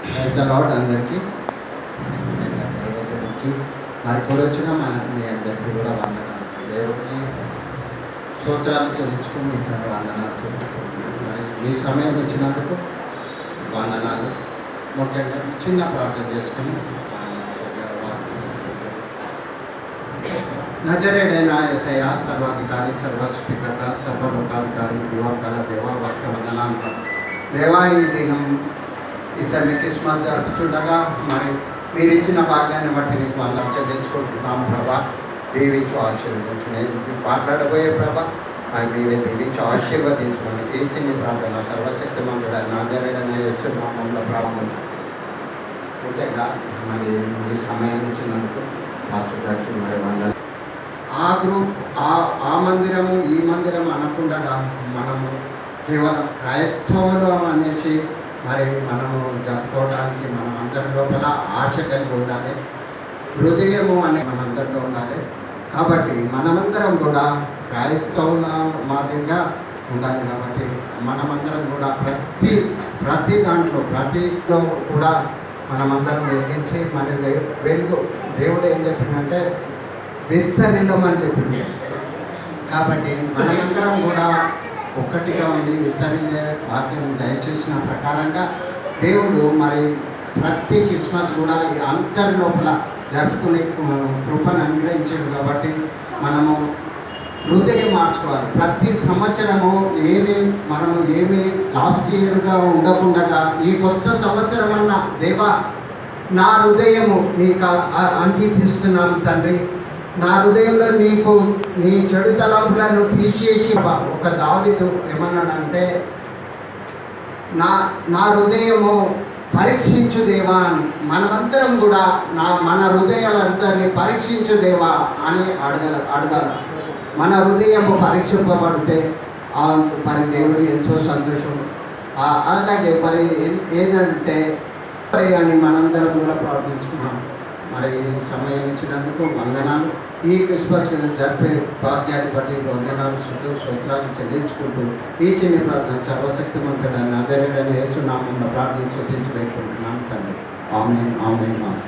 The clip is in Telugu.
ప్రైజ్ ద లార్డ్ అందరికీ. దైవజనుడికి మరి కూడా వచ్చిన మీ అందరికీ కూడా వందనాలు. దేవుడికి స్తోత్రాలు చెల్లించుకుని ఇంకా వందనాలు చెల్లించుకుంటున్నాను. మరి ఈ సమయం ఇచ్చినందుకు వందనాలు. ముఖ్యంగా చిన్న ప్రార్థన చేసుకుని నజరేడైన యేసయ్య, సర్వాధికారి, సర్వసృష్టికర్త, సర్వలోకాధికారి, దివాకర దేవ, భక్త వందనాలు దేవా. ఈ దినం ఈ సమయం క్రిస్మస్ జరుపుతుండగా మరి మీరు ఇచ్చిన భాగ్యాన్ని బట్టి నీకు అందరం చెల్లించుకుంటున్నాము ప్రభా. దీవించు ఆశీర్వదించు. నేను మాట్లాడబోయే ప్రభా మరి మీరే దీవించు ఆశీర్వదించుకోండి. ఈ చిన్న ప్రార్థన సర్వశక్తిమంతుడ నజరేడైన యేసు నామములో ప్రారంభం. ముఖ్యంగా మరి ఈ సమయం ఇచ్చినందుకు పాస్టర్ గారికి మరి వందనాలు. ఆ గ్రూప్ ఆ మందిరము ఈ మందిరం అనకుండా మనము కేవలం క్రైస్తవులు అనేసి మరి మనము జరుపుకోవడానికి మనం అందరి లోపల ఆశ కలిగి ఉండాలి, హృదయము అనే మనందరిలో ఉండాలి. కాబట్టి మనమందరం కూడా క్రైస్తవుల మాదిరిగా ఉండాలి. కాబట్టి మనమందరం కూడా ప్రతి దాంట్లో ప్రతిలో కూడా మనమందరం వెలిగించి మరి వెలుగు దేవుడు ఏం చెప్పిందంటే విస్తరిల్లమని చెప్పింది. కాబట్టి మనమందరం కూడా ఒక్కటిగా ఉండి విస్తరించే వాక్యం దయచేసిన ప్రకారంగా దేవుడు మరి ప్రతి క్రిస్మస్ కూడా అందరి లోపల జరుపుకునే కృపను అనుగ్రహించాడు. కాబట్టి మనము హృదయం మార్చుకోవాలి. ప్రతి సంవత్సరము మనము ఏమి లాస్ట్ ఇయర్గా ఉండకుండా ఈ కొత్త సంవత్సరం అన్న దేవా నా హృదయము నీకు అంకితిస్తున్నాము తండ్రి. నా హృదయంలో నీకు నీ చెడు తలంపులను తీసేసి ఒక దావీదు ఏమన్నాడంటే నా హృదయము పరీక్షించు దేవా అని. మనమందరం కూడా మన హృదయాలందరినీ పరీక్షించు దేవా అని అడగాల. మన హృదయము పరీక్షింపబడితే మరి దేవుడు ఎంతో సంతోషం. అలాగే మరి ఏంటంటే అని మనందరం కూడా ప్రార్థించుకున్నాం. మరి సమయం ఇచ్చినందుకు వందనాలు. ఈ క్రిస్మస్ జరిపే భాగ్యాన్ని బట్టి వందనాలు, స్తోత్రాలు చెల్లించుకుంటూ ఈ చిన్న ప్రార్థన సర్వశక్తిమంతుడైన నజరేయుడైన యేసు నామములో ప్రార్థన స్తుతించి పెట్టుకుంటున్నాను తండ్రి. ఆమేన్, ఆమేన్, ఆమేన్.